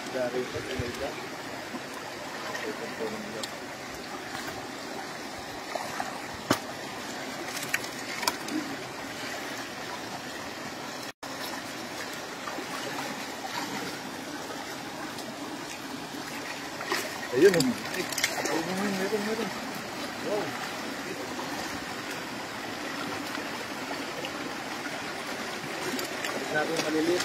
Dari sa Pineda. Ito po nila. Ayun o. Meron. Wow. Natin malilit.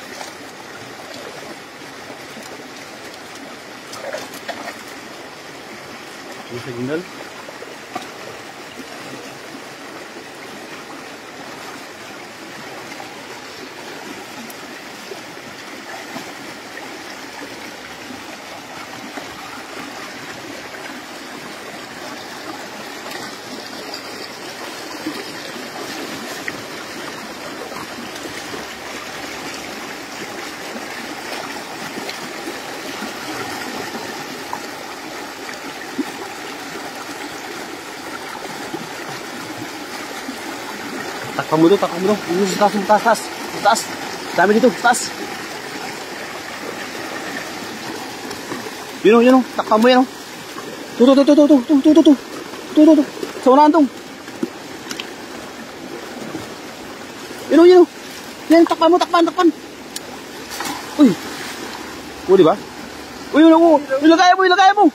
Yung signal. Takpan mo doon. Yung taas. Dami dito, taas. Yun o. Takpan mo yan o. Tuh. Sa unahan tong. Yun o. Yan, takpan mo. Uy. O, diba? Uy, ilagay mo.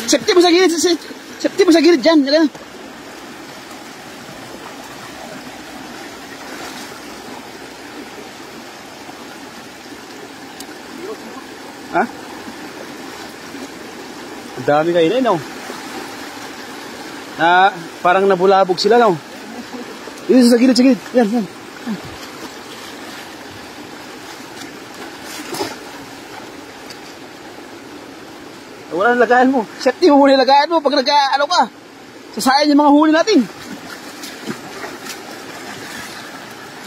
Safety mo sa gilid dyan. Ilagay. Ha? Dami kayo no? Parang nabulabog sila no? Yun sa gilid. Yan. Wala na lagayan mo. Safety mo muna lagayan mo pag nag-ano ka. Sasayang yung mga huli natin.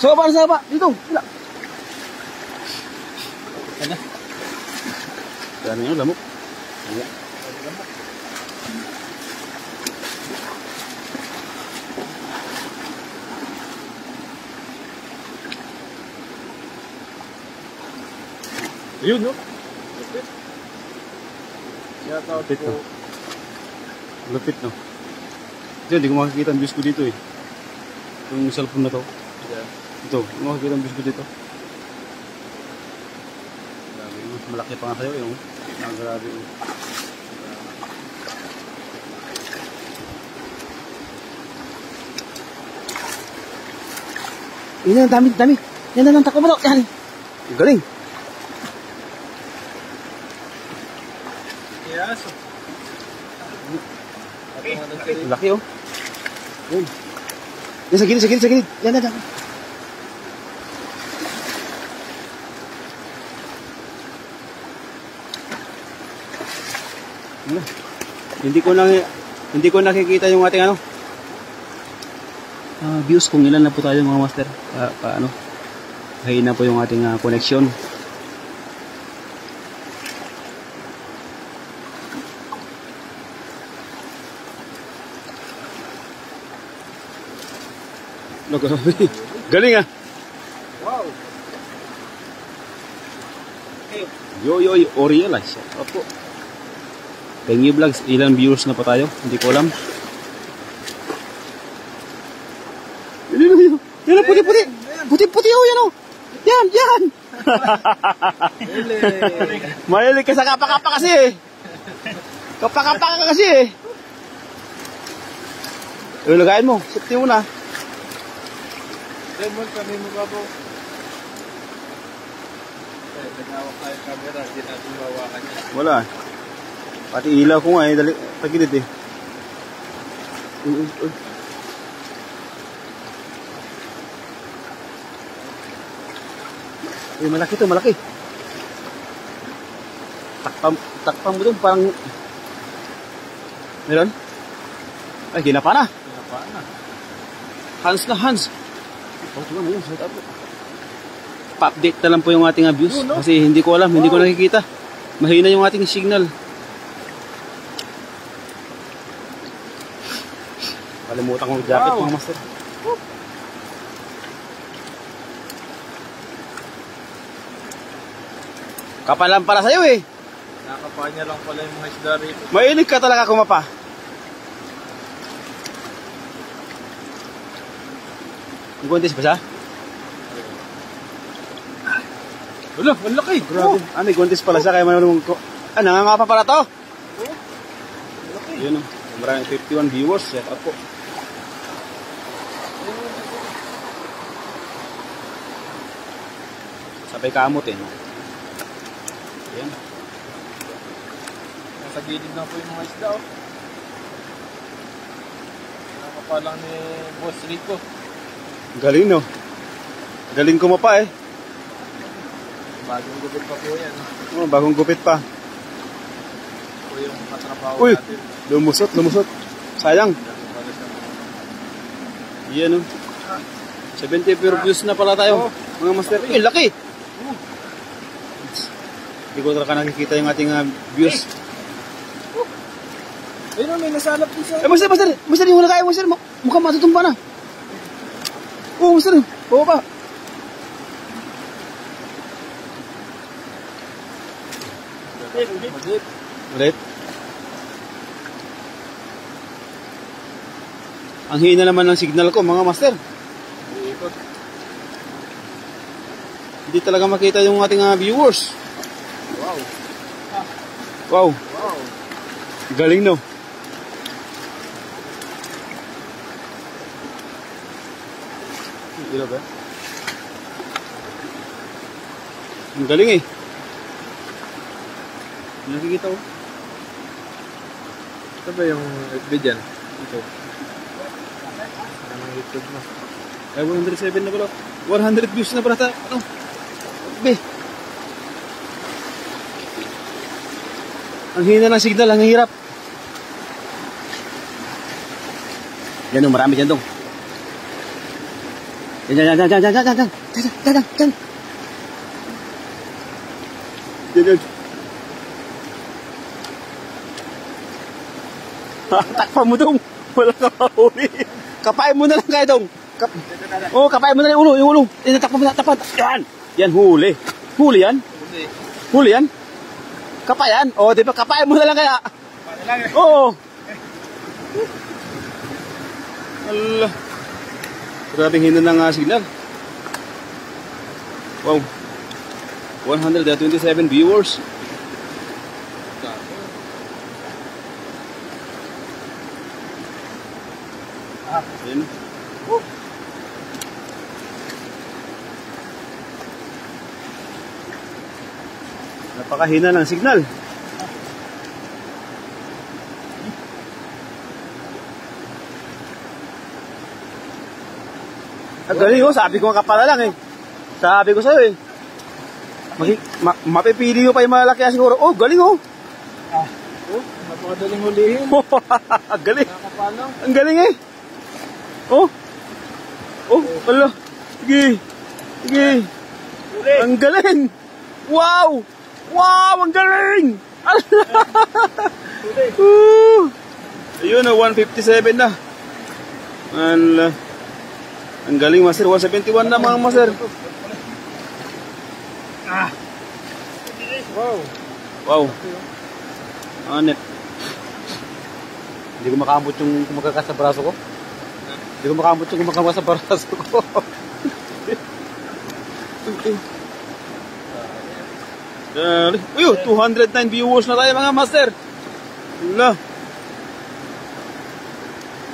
So, para sa ba? Dito. Wala. Ano? Dami yung lamok. Ayan. Ayun, no? Lupit, no? Diyan, hindi ko makikita ang views ko dito eh. Yung cellphone na to. Yeah. Ito, hindi ko makikita ang views ko dito. Malaki pa nga sa'yo yung grabe yun. Yan, dami. Yan na, takbo mo to. Yan. Galing. Yes. Laki oh. Yan. Yan sa gilid. Yan. Hindi ko nakikita yung ating views kung ilan na po tayo mga master. Hahina po yung ating connection. Galing ah. Wow. Yo, Orielize. Opo. Pengi Vlogs, ilang viewers na pa tayo? Hindi ko alam. Yan ang puti-puti. Puti-puti oh, yan oh. Yan. Mahilig ka sa kapakapa kasi eh. Kapakapa ka kasi eh. Lagayin mo. Safety mo na. Lemon, kami mo ba po? Nagawak tayo camera, hindi natin mawakan niya. Wala. Pati ilaw ko nga eh, tagilid eh. Malaki. Takpan mo doon, parang... Meron? Ay, ginapa na. Hans. Pa-update na lang po yung ating views. Kasi hindi ko alam, hindi ko nakikita. Mahina yung ating signal. Kalimutan kong jacket mga master. Kapalan para sa'yo eh. Nakapanya lang pala yung mga isda rito. Mahilig ka talaga kumapa. May contest ba siya? Wala, ang laki. Grabe. May contest pala siya kaya manunong ko. Nangangapa pala to. Laki. Yun o. Maraming 51 viewers. Set up po. Sabay kamot eh. No? Yan. Nasa gilid na po yung mga isda, oh. Nakapalang ni Boss Rico. Galing no. Galing kumapa eh. Bagong gupit pa po yan. Oh, bagong gupit pa. Ito yung katrabaho Uy! natin. Lumusot. Sayang. Dami pala siya. Yan o. 70 per views na pala tayo. Mga master. Eh, laki! Hindi ko talaga nakikita yung ating views. Ayun, may nasalap din sa... Master, yung nakain, master. Mukhang matutumpa na. Oo, master. Oo pa. Magit. Ulit. Ang hina naman ng signal ko, mga master. Ikot. Hindi talaga makita yung ating viewers. Wow. Wow. Wow. Galing no. Ilaw ba? Ang galing eh. Nakikita ko. Ito ba yung FB dyan? Ito. Anong YouTube mo? Ay, 107 na pala. 100 views na pala. Ano? Be. Ang hina ng signal, ang hirap. Yan dong, marami dyan dong. Yan. Yan. Takpa mo dong. Wala ka mahuli. Kapain mo na lang kayo dong. Kapain mo na lang yung ulo. Takpa mo na, tapat. Yan, huli. Huli yan? Huli yan? Kapayan? Di ba? Kapain mo na lang kaya. Para lang eh. Oo. Allah. Grabing hina ng signal. Wow. 127 viewers. Yan. Napakahina ng signal. Galing oh, sabi ko kapala lang eh. Sabi ko sa'yo eh. Mapipili mo pa yung malaki siguro. Oh, galing oh. Napakadaling hulihin. Galing. Nakapalang. Ang galing eh. Oh. Ala. Sige. Ang galing. Wow. Ang galing. Ayun, 157 na. Ala. Ang galing, master. 171 na mga master. Wow. Anit. Hindi ko makambot yung kumakakas sa braso ko. Hindi ko makambot yung kumakakas sa braso ko. Uy, 209 viewers na tayo mga master. Wala.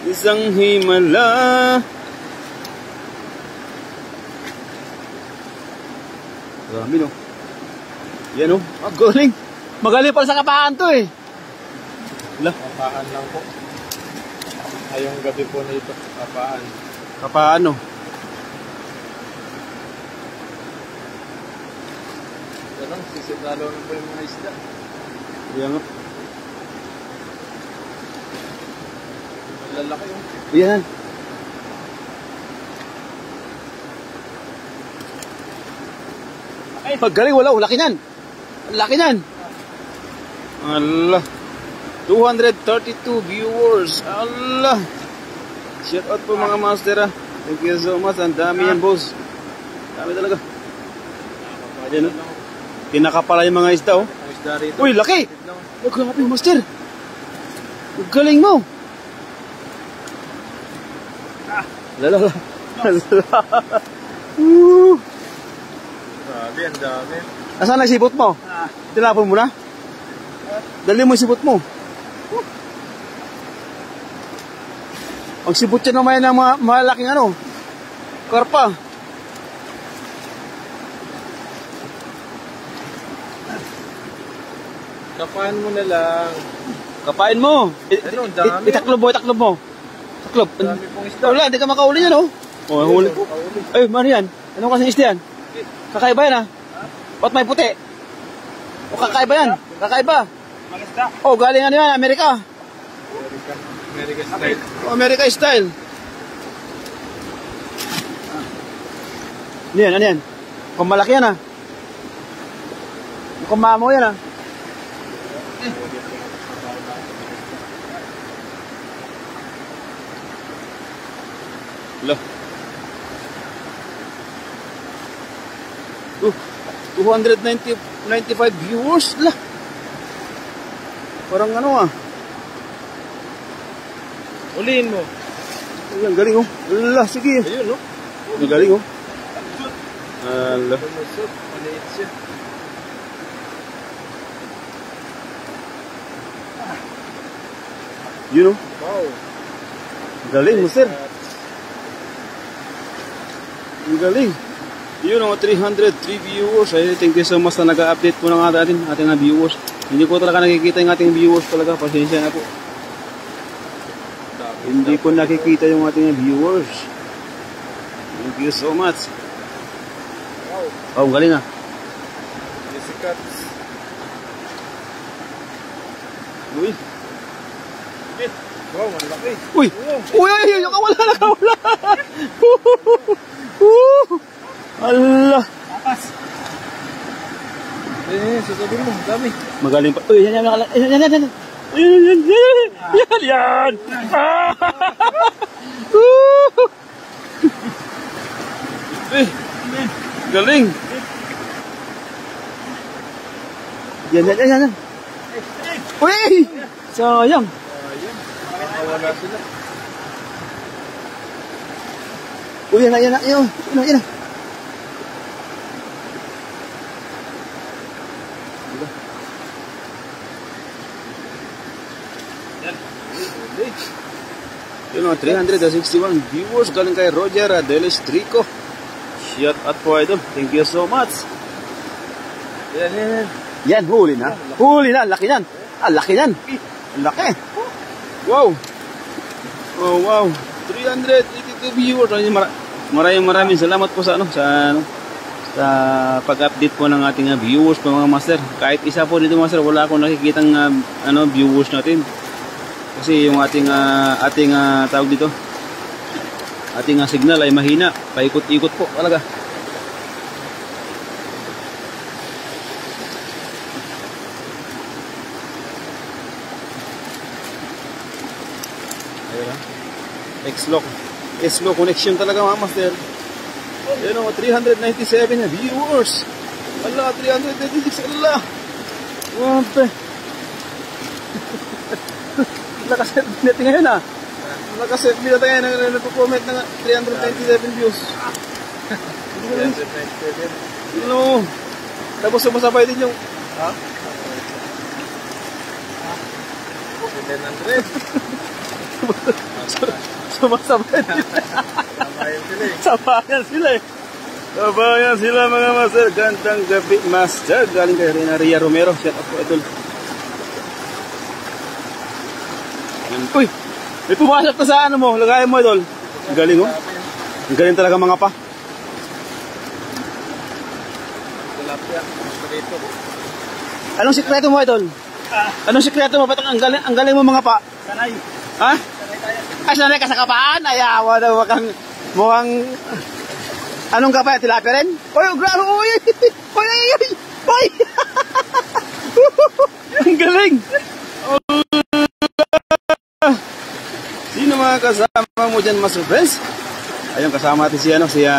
Isang himala. Dami no. Yan oh. Galing. Magaling pala sa kapaan to eh. Wala. Kapaan lang po. Ngayong gabi po na ito. Kapaan. Kapaan no. Ganun, sisidalo na po yung mga isda. Yan nga. Lalaki yung. Yan. Ay, paggaling wala. Laki niyan. Laki niyan. Allah. 232 viewers. Allah. Shout out po mga master. Thank you so much. Ang dami yan boss. Dami talaga. Ayan, no? Kinakapala yung mga isda, oh. Ang isda rito. Uy, laki! Oh, grabe, master. Ang galing mo. Lala. Grabe, ang dami. Asan na sipot mo? Tinapon mo na? Dali mo yung sipot mo. Ang sipot siya naman ng mga malaking ano. Karpa. Kapahan mo na lang. Kapain mo. Ano, ang dami. Itaklob mo, itaklob mo. Taklob. Ang dami pong isda. Wala, hindi ka makauli yan, oh. Oh, huli ko. Kauli. Ay, Marian. Anong kasing isda yan? Kakaiba yan, ah. Ba't may puti? O, kakaiba yan. Kakaiba. Mag-isda. Oh, galing ano yan, Amerika. America style. Oh, America style. Ano yan, ano yan? Kung malaki yan, ah. Kung mamo yan, ah. Loh. 295 viewers lah. Parang ano ah. Ulihin mo. Ay, ang galing oh. Allah, sige. Ayun, no? Ang galing oh. Allah. Lumusot. Maliit siya. Yun oh. Wow. Ang galing mo sir. Ang galing. Yun oh, 303 viewers. Ay, thank you so much na nag-update po ng ating viewers. Hindi ko talaga nakikita yung ating viewers talaga. Pasensya na po. Hindi ko nakikita yung ating viewers. Thank you so much. Wow. Oh, ang galing ah. Sikat. Uy. Wow, malaki. Uy! Uy! Uy! Nakawala! Nakawala! Allah! Tapas. Sasabihin mo, dami. Magaling pa. Uy, yan, yan, yan, yan, yan, yan. Yan, yan, yan. Yan, yan. Eh, galing. Yan, yan, yan, yan. Uy! Sayang. Ayun. Nakawala sila. Uy, yan na, yan na, yan na, yan na. Yun o, 361 viewers galing kay Roger Adelis Trico. Shout out po idol. Thank you so much. Yan, yan, yan. Yan, huli na. Huli na, laki yan. Ah, laki yan. Laki. Wow. Oh, wow. 382 viewers. Maraming salamat po sa sa pag-update po ng ating viewers po mga master. Kahit isa po dito master, wala akong nakikitang viewers natin. Kasi yung ating tawag dito, ating signal ay mahina, paikot-ikot po talaga. Ayun, X-Lock connection talaga mga master. Ayun o, 397 na viewers. Allah, 396, Allah. Wampe. Nakaset natin ngayon ah. Nakaset natin ngayon. Nagpo-comment ng 397 views. 397. You know, tapos sumasabay din yung... Ha? 700. Sumasabay din. Samayan sila eh. Sabayan sila eh. Sabayan sila mga master. Gandang gabi master. Galing kay Ria Romero. Shout out po idol. Uy! May pumasok na sa ano mo. Lagayan mo idol. Ang galing oh. Ang galing talaga mga pa. Tilapia. Dito. Anong sikreto mo idol? Anong sikreto mo? Ba't ang galing mo mga pa? Sanay. Ha? Sanay tayo. Ay, sanay ka sa kapaan? Ayawa na mukhang... Anong kapay? Tilapia rin? Uy, grabe! Uy! Uy! Uy! Uy! Ang galing! Sino mga kasama mo dyan, Master Friends? Ayun, kasama natin si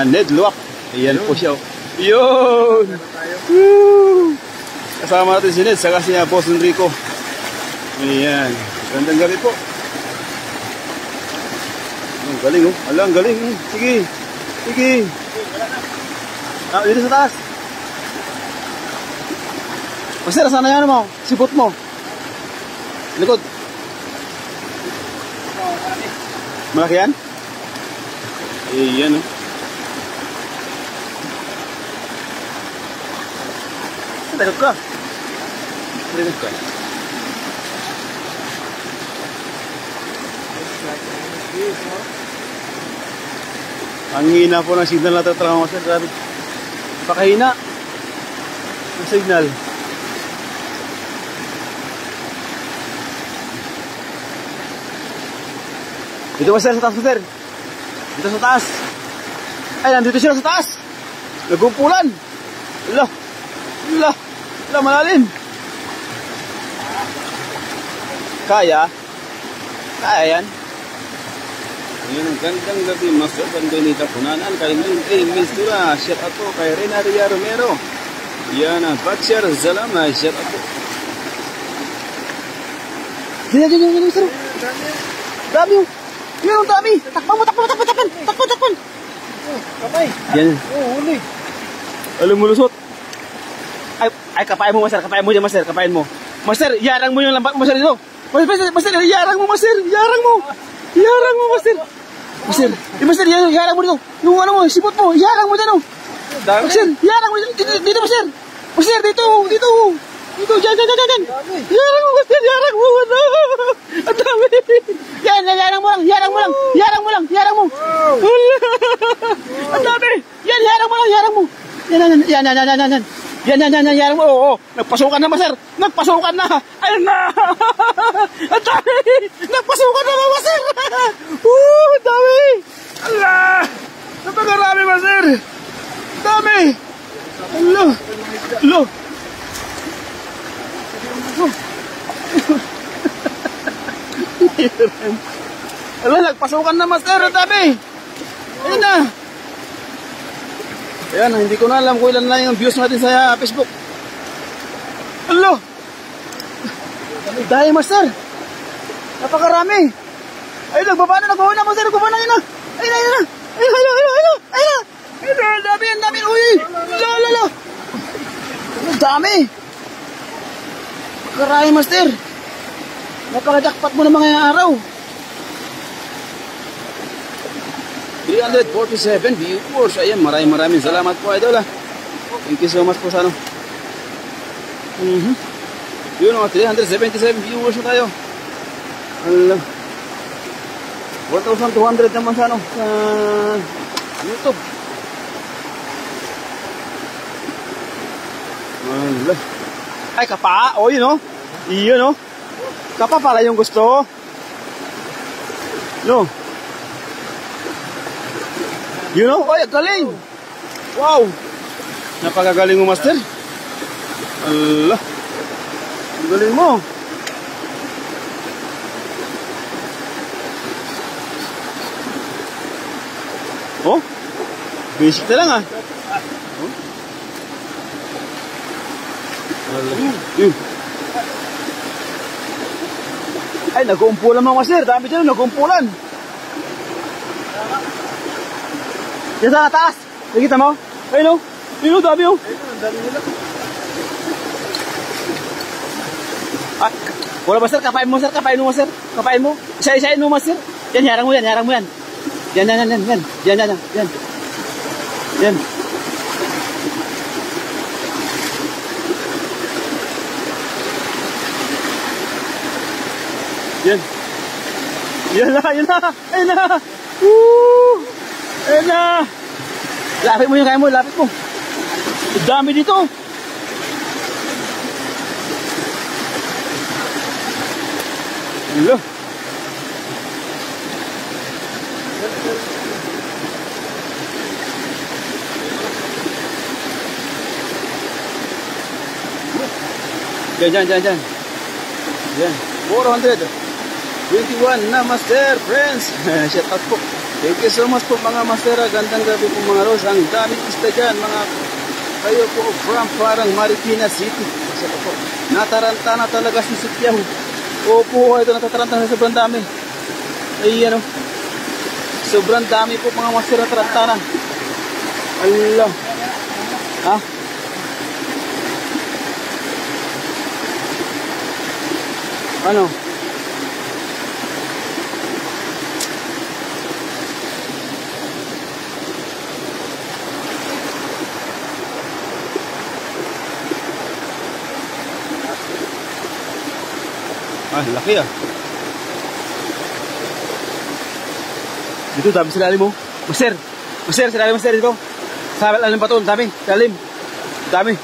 Ned Luwak. Ayan po siya. Yun! Woo! Kasama natin si Ned, saka si Boss Enrico. Ayan. Gandang gabi po. Ang galing oh. Ala, ang galing. Sige. Sige. Dito sa taas. Master, sana yan mo? Sipot mo. Likod. Malaki yan? Iyan oh. Takot ka. Takot ka. Ang hina po ng signal na tatrabaho sir. Grabe. Pakahina. Ang signal. Dito ba sir sa taas sir? Dito sa taas. Ay, nandito sila sa taas. Nagumpulan. Ala. Ala. Ala, malalim. Kaya? Kaya yan? Ngayon, ang gandang gabi, Master Bandonita Punanan, kay Mil Mistura, shout out po kay Renaria Romero. Yan ang Batsyar Zalama, shout out po. Diyan, Master. Dami yung. Yan ang dami. Takpan mo. Takpan. Kapay. Yan. Huli. Alam mo lusot. Ay, kapain mo, Master. Kapain mo dyan, Master. Kapain mo. Master, yarang mo yung lambat, Master, dito. Master, yarang mo, Master. Yarang mo, Master. Master, yarang mo dito. Yung ano mo, sipot mo, yarang mo dyan, oh. Master, yarang mo dito, Master. Master, dito. Dito, dyan. Yarang mo, Master, yarang mo. Ang dami. Yarang mo lang. Ang dami. Yarang mo. Yan, yarang mo. Oo. Nagpasukan na, Master. Nagpasukan na. Ayun na. Ang dami. Nagpasukan na, Master. Ang dami. Allah. Napakarami, Master. Ang dami. Allah. Allah, nagpasukan na, Master. Ang dami. Ayun na. Ayan, hindi ko na alam kung ilan na yung views natin sa Facebook. Allah! Dahil, Master. Napakarami. Ayun, nagbawa na, Master. Nagbawa na, yun na. Ayun na. Ang dami. Uy! Lala. Ang dami. Napakarami, Master. Napakajakpat mo ng mga araw. 347 viewers. Ayan, maraming salamat po, idol. Thank you so much po sa ano. Yun, 377 viewers na tayo. Allah. 1,200 naman sa ano, sa YouTube. Allah. Ay, kapa. O, yun, o. Iyon, o. Kapa pala yung gusto. No. You know? Ay, galing! Wow! Napakagaling mo, Master. Allah! Ang galing mo! Oh? Basic na lang, ah. Oh? Allah. Ay, nag-uumpulan mga, Master. Dami dyan, nag-uumpulan. Yan sa taas. Nakikita mo? Ayun o. Ayun o, dami o. Wala, Master. Kapain mo, Master. Kapain mo. Isa-isain mo, Master. Yan, yarang mo yan. Yan. Yan na. Woo! Ayun na. Lapit mo yung kaya mo. Ang dami dito. Hello. Diyan. Yan. 421 na, Master, friends. Shout out po. Thank you so much po, mga Master. Gandang gabi po, mga Ros. Ang daming isda dyan, mga Kayo po from parang Marikina City. Nataranta na talaga si Sityaw. Opo, ito natataranta na sobrang dami. Ay ano. Sobrang dami po mga master na taranta na. Allah. Ha? Ano? Ah, laki ah. Dito, dami sa lalim mo. Master, master, sa lalim, master, dito. Sa lalim pa to, dami, lalim. Dami.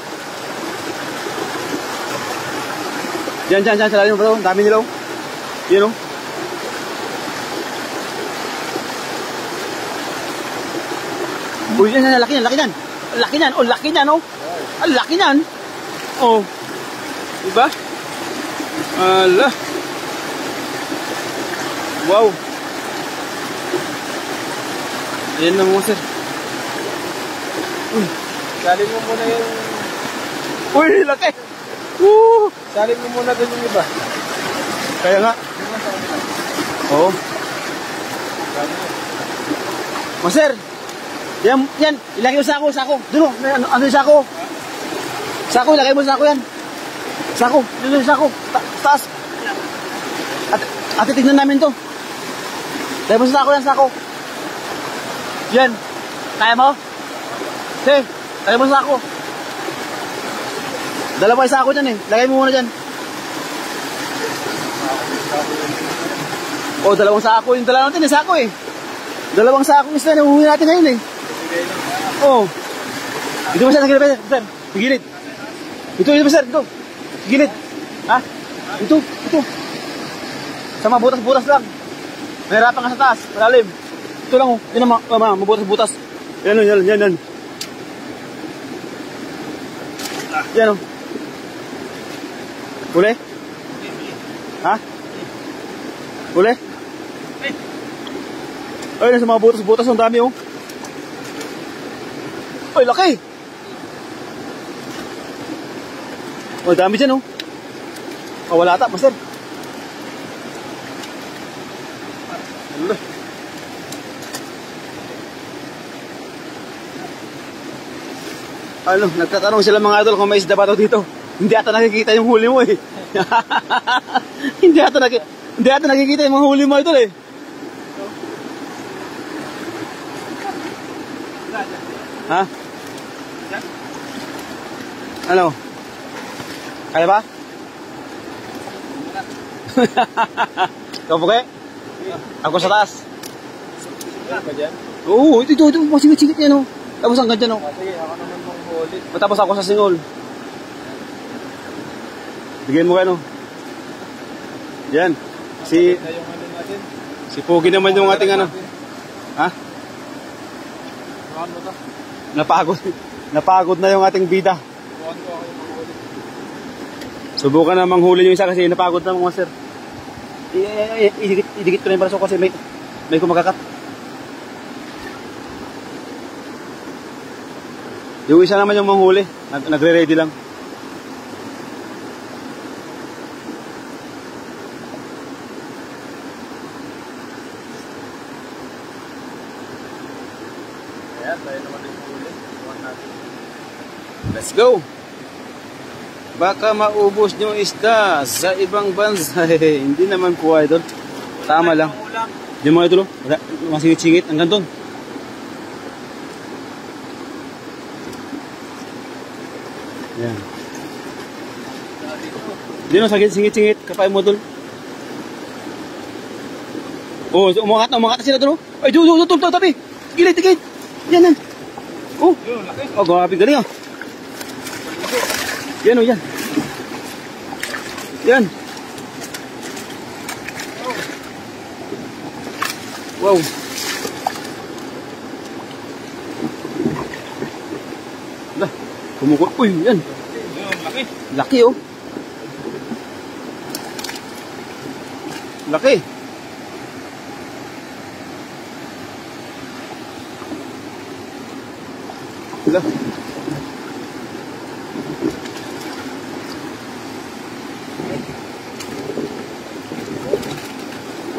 Diyan, sa lalim pa to, dami nila. Yan o. Uy, yan, laki yan, laki yan. Laki yan, oh, laki yan, oh. Ang laki yan. Oh. Diba? Allah. Wow. Ayan na mga sir. Uy. Salin mo muna yung... Uy, laki. Woo. Salin mo muna dun yung iba. Kaya nga. Oo. Master. Yan, ilagay mo sa sako. Doon, ano yung sako? Sako, ilagay mo sa sako yan. Sako, dito yung sako. Taas. At titignan namin to. Ilagay mo sa sako yan, sako. Yan. Kaya mo? Okay, ilagay mo sa sako. Dalawa yung sako dyan eh. Lagay mo muna dyan. Oh, dalawang sako. Yung dalawa natin eh, sako eh. Dalawang sako is na uwi natin ngayon eh. Oh. Dito ba sir? Sir. Gilid. Dito ba sir? Dito. Gilid. Ha? Dito. Sa mga butas-butas lang. Mahirapan ka sa taas. Malalim. Ito lang oh. Yan ang mabutas-butas. Yan. Yan oh. Uli? Ha? Uli? Ay, nasa mga butas-butas ang dami oh. Ay, laki! Oh, dami dyan oh. Oh, wala ata, master. Allah. Ano, nagtatanong sila mga idol kung may isda ba daw dito. Hindi ata nakikita yung huli mo eh. Hindi ata nakikita yung mga huli mo idol eh. Ha? Ano? Kaya ba? Ikaw po kayo? Ako sa taas. Ka dyan? Oo, ito, masingit-singit yan oh. Tapos hanggang dyan oh. Sige, ako naman mong ulit. Matapos ako sa singol. Bigyan mo kayo no. Yan. Si Pogi naman yung ating ano. Ha? Napagod na yung ating bida. Subukan na manghuli yung isa kasi napagod na mga sir. Idikit ko na yung paraso kasi may kumakakat. Yung isa naman yung manghuli. Nagre-ready lang. Ayan, tayo naman yung ulit. Let's go! Baka maubos nyo isda sa ibang bansa. Hindi naman po idol. Tama lang. Diyan mga idol. Masingit-singit. Hanggang doon. Yan. Diyan o, singit-singit. Kapay mo doon. Oh, umangat na sila doon. Ay, doon, tabi. Gilid. Yan. Oh, grabe galing ah. Yan o, yan. Yan. Wow. Lah, kumukot. Uy, yan. Laki. Laki oh. Laki. Lah.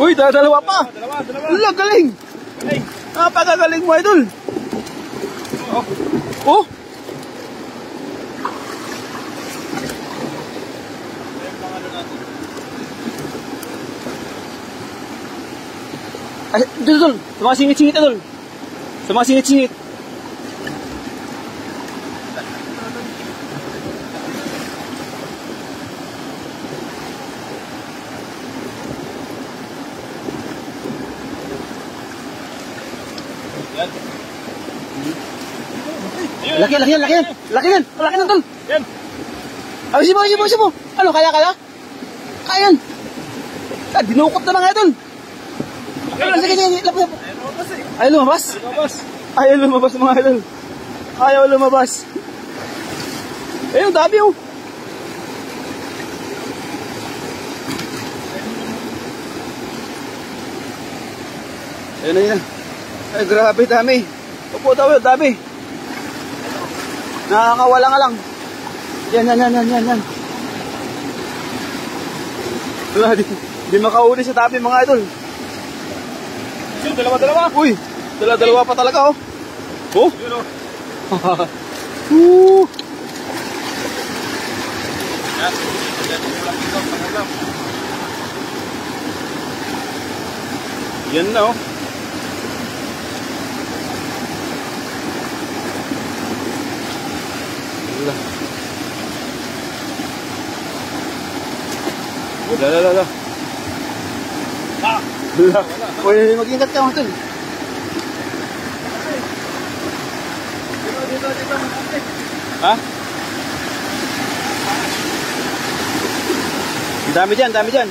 Uy, dalawa pa. Dalawa. Wala, galing. Galing. Napakagaling mo, idol. Oh. Oh. Ay, idol. Sa mga singit-singit, idol. Sa mga singit-singit. Laki yan, tol. Yan. Ayusin mo. Ano, kaya? Kaya yan. Dinukot na mga idol. Sige, lapos. Ayaw lumabas? Ayaw lumabas mga idol. Ayaw lumabas. Ayun, dami oh. Ayun na. Ay, grabe, dami. Opo daw, dami. Nakakawala nga lang. Yan. Wala, di makahuli sa tabi mga idol. Yung dalawa. Uy, dalawa pa talaga oh. Oh? Yun oh. Yan. Yan na oh. Wala. Wala. Uy, mag-ingat ka mga tol. Dito. Ha? Dami dyan.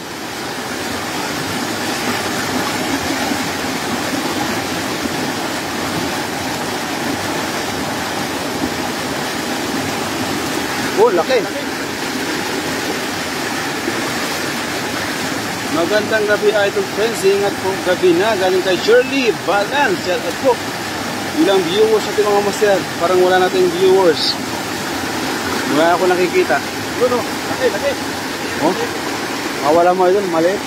Oh, laki. Magandang gabi idol friends. Ingat po gabi na. Galing kay Shirley Balan. Shout out po. Ilang viewers natin mga master. Parang wala nating viewers. Wala ako nakikita. Yun oh. Laki. Oh? Mawala mo idol. Maliit.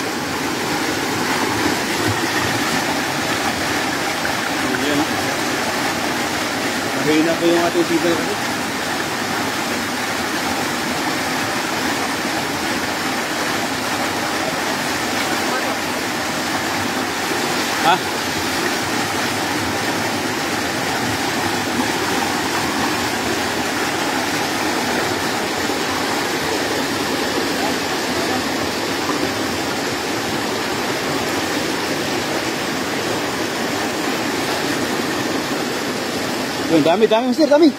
Ayan. Mahina ko yung ating sigal kasi. Ha? Yung dami, Mister, dami.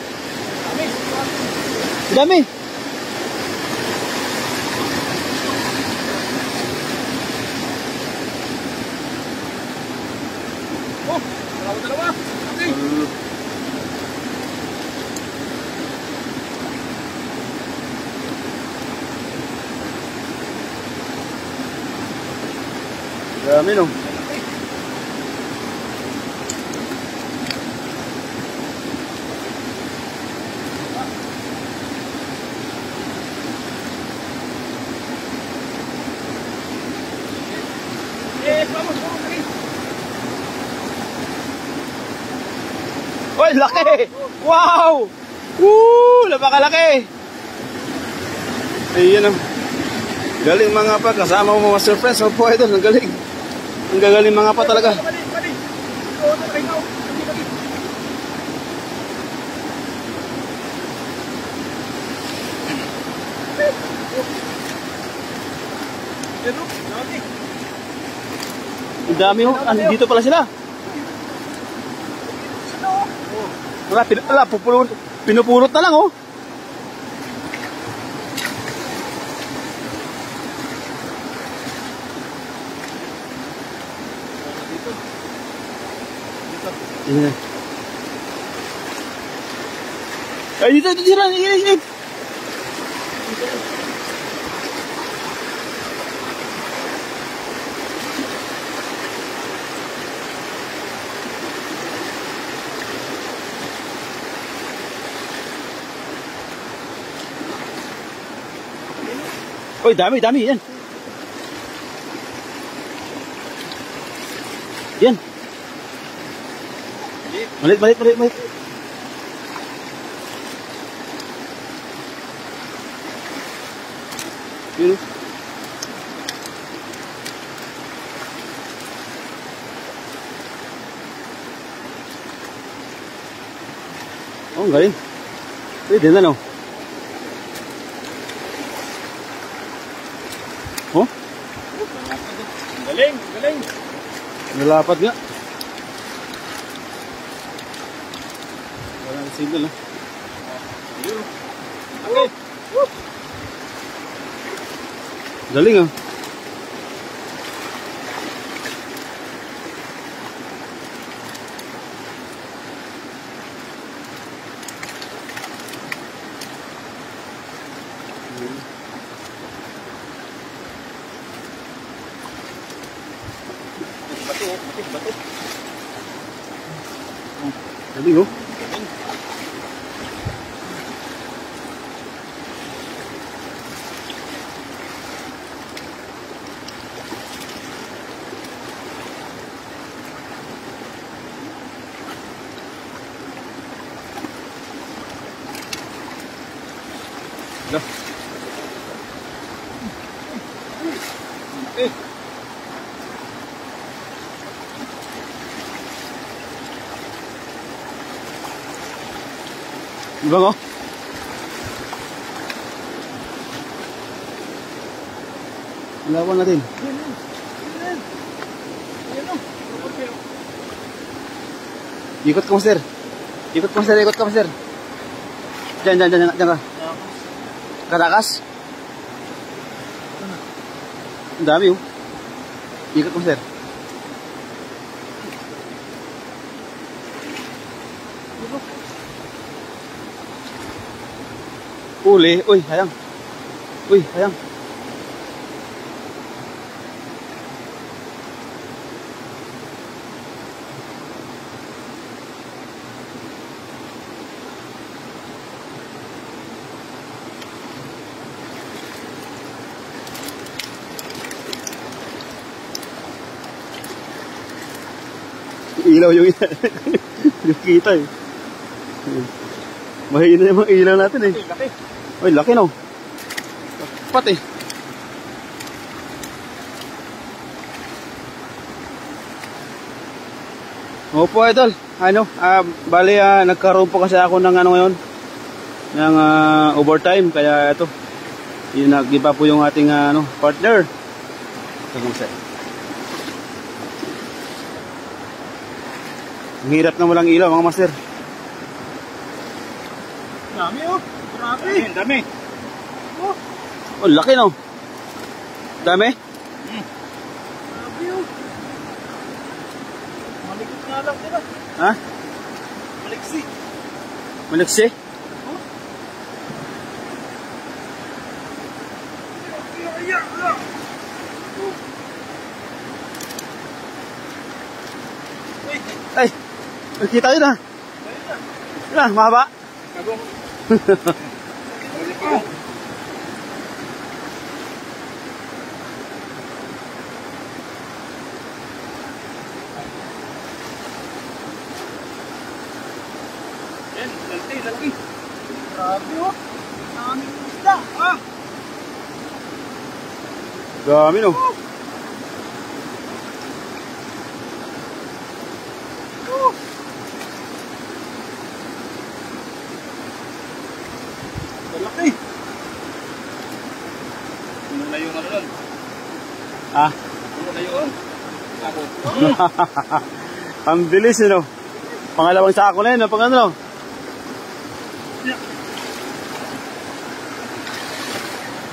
Dami. Oh, dalawa. Okay. Dami no. Vamos. Uy, laki! Wow! Woo! Napakalaki! Ayan ang galing mga pa. Kasama mo mga master friends. Huwag po ito. Ang galing. Ang gagaling mga pa talaga. Mali. Ang dami ho. Dito pala sila. Wala, pinupulot na lang oh. Ay, dito. Uy, dami, dami. Yan. Yan. Malit, malit, malit, malit. Yun. Oh, ang galing. Pwede na, no? Oh? Galing, galing. Nalapat nga. Walang signal, ha? Okay. Galing, ah. Bato, bato, bato. Galing, oh. Dah. Bang, oh. Lawan natin. Ikot ka, master. Ikot ka, master. Ikot ka, master. Diyan, diyan, diyan, diyan ka. Katakas. Ang dami, oh. Ikot ka, master. Uli. Uy, sayang. Uy, sayang. Ilaw yung yung kita, eh. Mahina yung mga ilaw natin, eh. Laki. Uy, laki, no? Pat, eh. Opo, idol. Ano, bali, nagkaroon po kasi ako ng ano ngayon, ng overtime, kaya ito, yung nag-iba po yung ating ano, partner. Ito kung saan. Ang hirap na walang ilaw, mga master. Dami, oh. Grabe. Dami. Oh. Oh, laki, no? Dami? Grabe, oh. Malikot nga lang sila. Ha? Maliksi. Maliksi? Ay, nakita yun, ha? Yun na, mahaba. Kagong. Yan, lalaki, lalaki. Grabe, oh. Daming isda, ah. Dami, no? Lalaki. Ano na yung ano nun? Ah? Ano na yung ako? Ang bilis, no? Pangalawang sako na yun, no? Pang ano, no?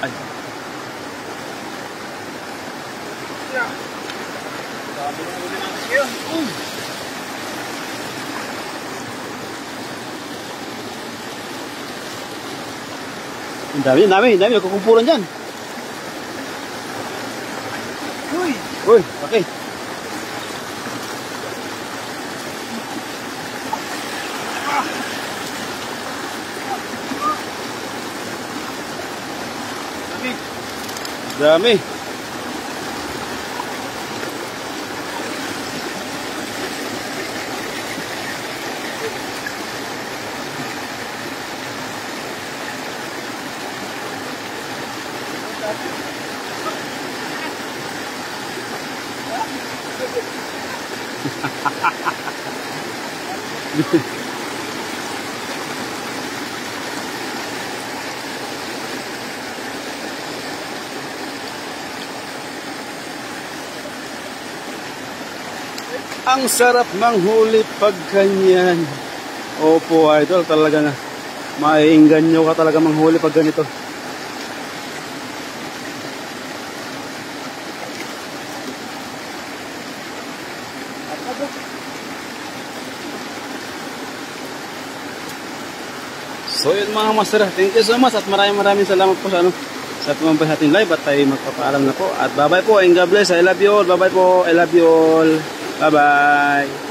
Ay. Sabi ng uli natin ngayon. Ang dami, ang dami, ang dami. Nagkukumpulan dyan. Uy! Uy, okay. Dami. Dami. Ang sarap manghuli pag ganyan. Opo, idol, talaga na. Maiinganyo ka talaga manghuli pag ganito. So yun mga master, thank you so much at maraming salamat po sa sa tumambay sa ating live at tayo magpapaalam na po. At bye bye po and God bless. I love you all. Bye bye po. I love you all. Bye bye.